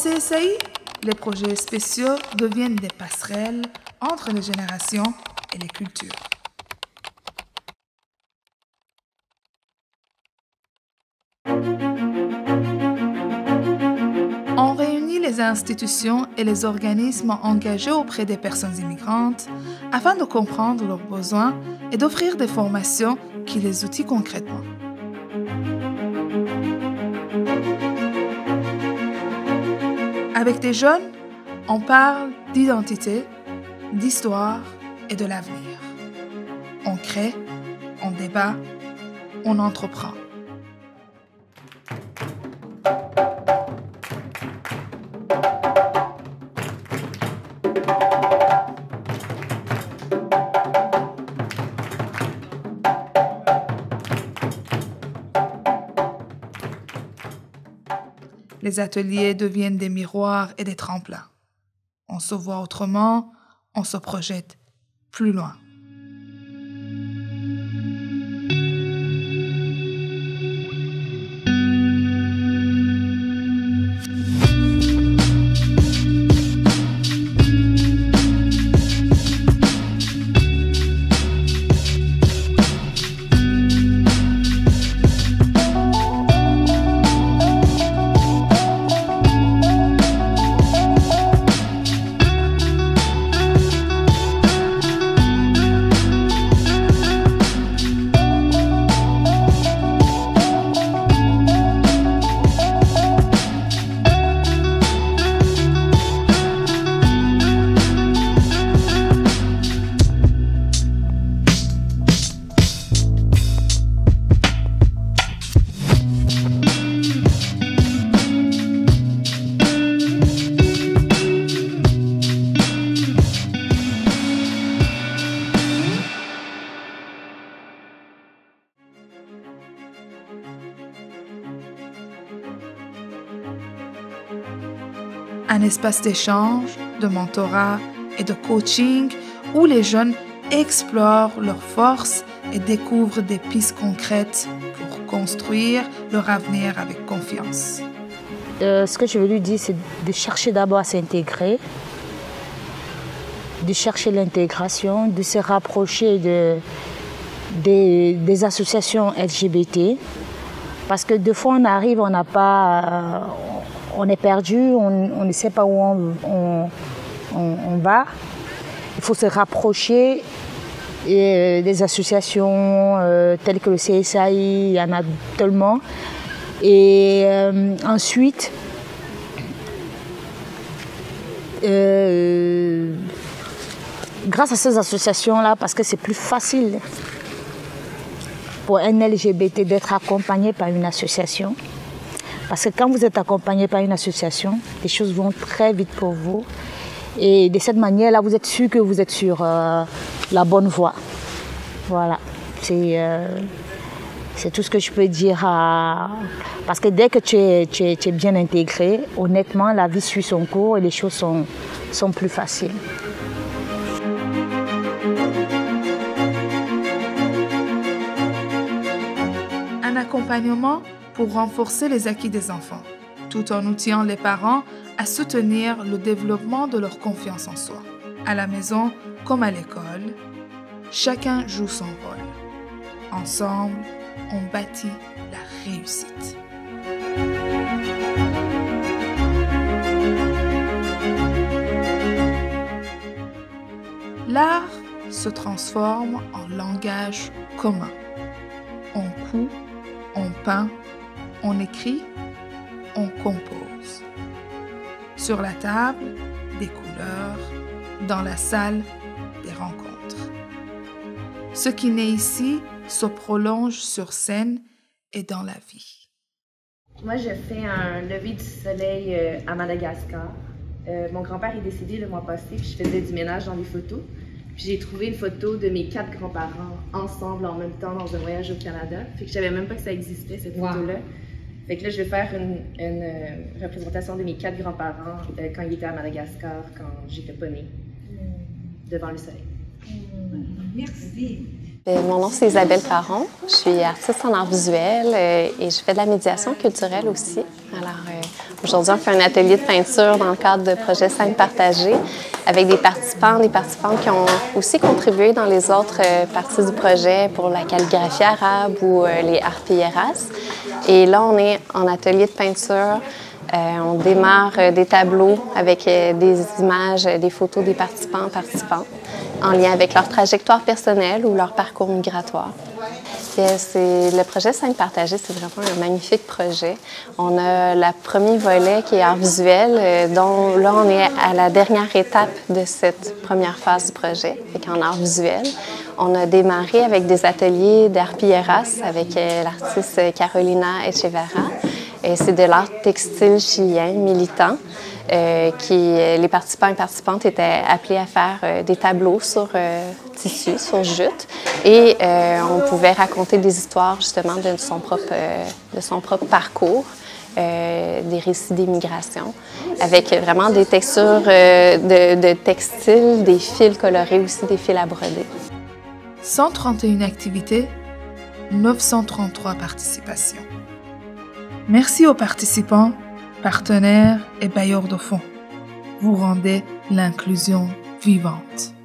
CSAI, les projets spéciaux deviennent des passerelles entre les générations et les cultures. On réunit les institutions et les organismes engagés auprès des personnes immigrantes afin de comprendre leurs besoins et d'offrir des formations qui les outillent concrètement. Avec des jeunes, on parle d'identité, d'histoire et de l'avenir. On crée, on débat, on entreprend. Les ateliers deviennent des miroirs et des tremplins. On se voit autrement, on se projette plus loin. Un espace d'échange, de mentorat et de coaching où les jeunes explorent leurs forces et découvrent des pistes concrètes pour construire leur avenir avec confiance. Ce que je veux lui dire, c'est de chercher d'abord à s'intégrer, de chercher l'intégration, de se rapprocher des associations LGBT. Parce que des fois, on arrive, on n'a pas... on est perdu, on ne sait pas où on va. Il faut se rapprocher des associations telles que le CSAI, il y en a tellement. Et ensuite, grâce à ces associations-là, parce que c'est plus facile pour un LGBT d'être accompagné par une association. Parce que quand vous êtes accompagné par une association, les choses vont très vite pour vous. Et de cette manière-là, vous êtes sûr que vous êtes sur la bonne voie. Voilà. C'est tout ce que je peux dire. Parce que dès que tu es bien intégré, honnêtement, la vie suit son cours et les choses sont plus faciles. Un accompagnement pour renforcer les acquis des enfants, tout en outillant les parents à soutenir le développement de leur confiance en soi. À la maison comme à l'école, chacun joue son rôle. Ensemble, on bâtit la réussite. L'art se transforme en langage commun. On coud, on peint, on écrit, on compose. Sur la table, des couleurs, dans la salle, des rencontres. Ce qui naît ici se prolonge sur scène et dans la vie. Moi, je fais un lever du soleil à Madagascar. Mon grand-père est décédé le mois passé, puis je faisais du ménage dans des photos. Puis j'ai trouvé une photo de mes 4 grands-parents ensemble en même temps dans un voyage au Canada. Fait que je savais même pas que ça existait, cette photo-là. Fait que là, je vais faire une représentation de mes 4 grands-parents quand ils étaient à Madagascar, quand j'étais pas née, devant le soleil. Merci. Mon nom, c'est Isabelle Caron. Je suis artiste en art visuel et je fais de la médiation culturelle aussi. Alors, Aujourd'hui, on fait un atelier de peinture dans le cadre de projet Scènes partagées avec des participantes qui ont aussi contribué dans les autres parties du projet pour la calligraphie arabe ou les arpilleras. Et là, on est en atelier de peinture. On démarre des tableaux avec des images, des photos des participantes en lien avec leur trajectoire personnelle ou leur parcours migratoire. Le projet Scènes partagées, c'est vraiment un magnifique projet. On a le premier volet qui est art visuel, dont là, on est à la dernière étape de cette première phase du projet, en art visuel. On a démarré avec des ateliers d'arpilleras avec l'artiste Carolina Echeverra. C'est de l'art textile chilien militant. Les participants et participantes étaient appelés à faire des tableaux sur tissu, sur jute, et on pouvait raconter des histoires justement de son propre parcours, des récits d'émigration, avec vraiment des textures de textile, des fils colorés aussi, des fils à broder. 131 activités, 933 participations. Merci aux participants, partenaires et bailleurs de fonds. Vous rendez l'inclusion vivante.